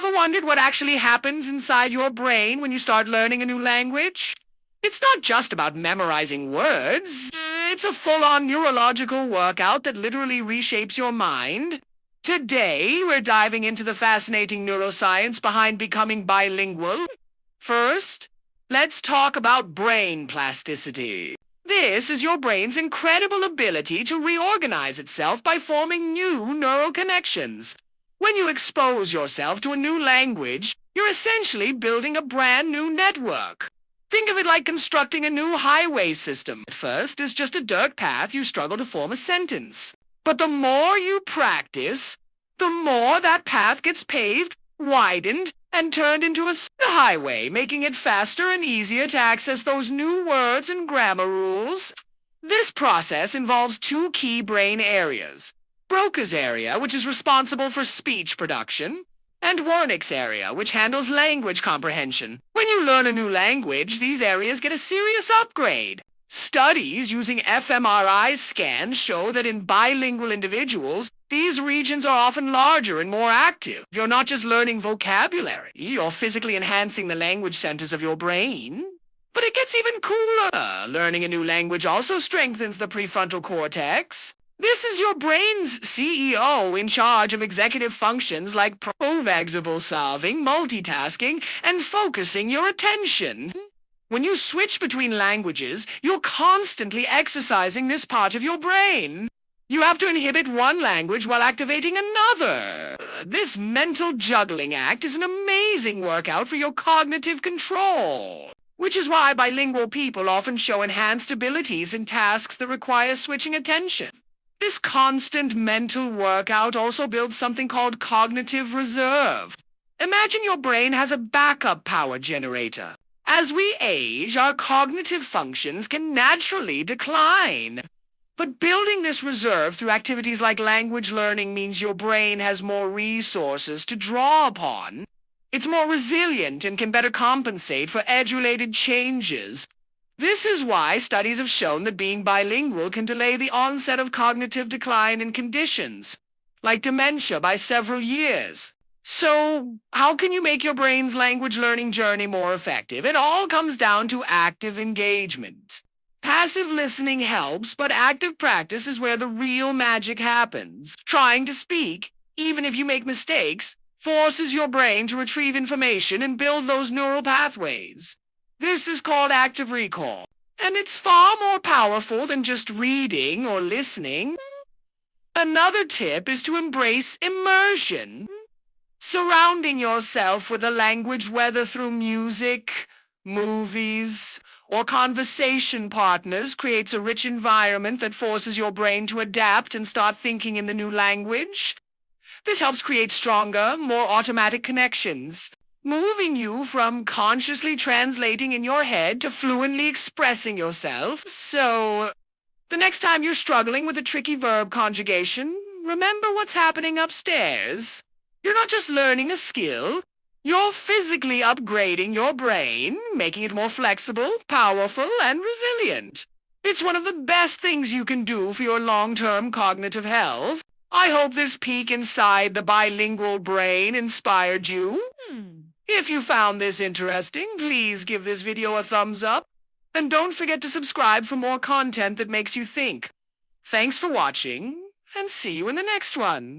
Ever wondered what actually happens inside your brain when you start learning a new language? It's not just about memorizing words. It's a full-on neurological workout that literally reshapes your mind. Today, we're diving into the fascinating neuroscience behind becoming bilingual. First, let's talk about brain plasticity. This is your brain's incredible ability to reorganize itself by forming new neural connections. When you expose yourself to a new language, you're essentially building a brand new network. Think of it like constructing a new highway system. At first, it's just a dirt path you struggle to form a sentence. But the more you practice, the more that path gets paved, widened, and turned into a highway, making it faster and easier to access those new words and grammar rules. This process involves two key brain areas: Broca's area, which is responsible for speech production, and Wernicke's area, which handles language comprehension. When you learn a new language, these areas get a serious upgrade. Studies using fMRI scans show that in bilingual individuals, these regions are often larger and more active. You're not just learning vocabulary, you're physically enhancing the language centers of your brain. But it gets even cooler. Learning a new language also strengthens the prefrontal cortex. This is your brain's CEO, in charge of executive functions like problem solving, multitasking, and focusing your attention. When you switch between languages, you're constantly exercising this part of your brain. You have to inhibit one language while activating another. This mental juggling act is an amazing workout for your cognitive control, which is why bilingual people often show enhanced abilities in tasks that require switching attention. This constant mental workout also builds something called cognitive reserve. Imagine your brain has a backup power generator. As we age, our cognitive functions can naturally decline. But building this reserve through activities like language learning means your brain has more resources to draw upon. It's more resilient and can better compensate for age-related changes. This is why studies have shown that being bilingual can delay the onset of cognitive decline in conditions like dementia by several years. So, how can you make your brain's language learning journey more effective? It all comes down to active engagement. Passive listening helps, but active practice is where the real magic happens. Trying to speak, even if you make mistakes, forces your brain to retrieve information and build those neural pathways. This is called active recall, and it's far more powerful than just reading or listening. Another tip is to embrace immersion. Surrounding yourself with a language, whether through music, movies, or conversation partners, creates a rich environment that forces your brain to adapt and start thinking in the new language. This helps create stronger, more automatic connections, moving you from consciously translating in your head to fluently expressing yourself. So, the next time you're struggling with a tricky verb conjugation, remember what's happening upstairs. You're not just learning a skill, you're physically upgrading your brain, making it more flexible, powerful, and resilient. It's one of the best things you can do for your long-term cognitive health. I hope this peek inside the bilingual brain inspired you. If you found this interesting, please give this video a thumbs up, and don't forget to subscribe for more content that makes you think. Thanks for watching, and see you in the next one.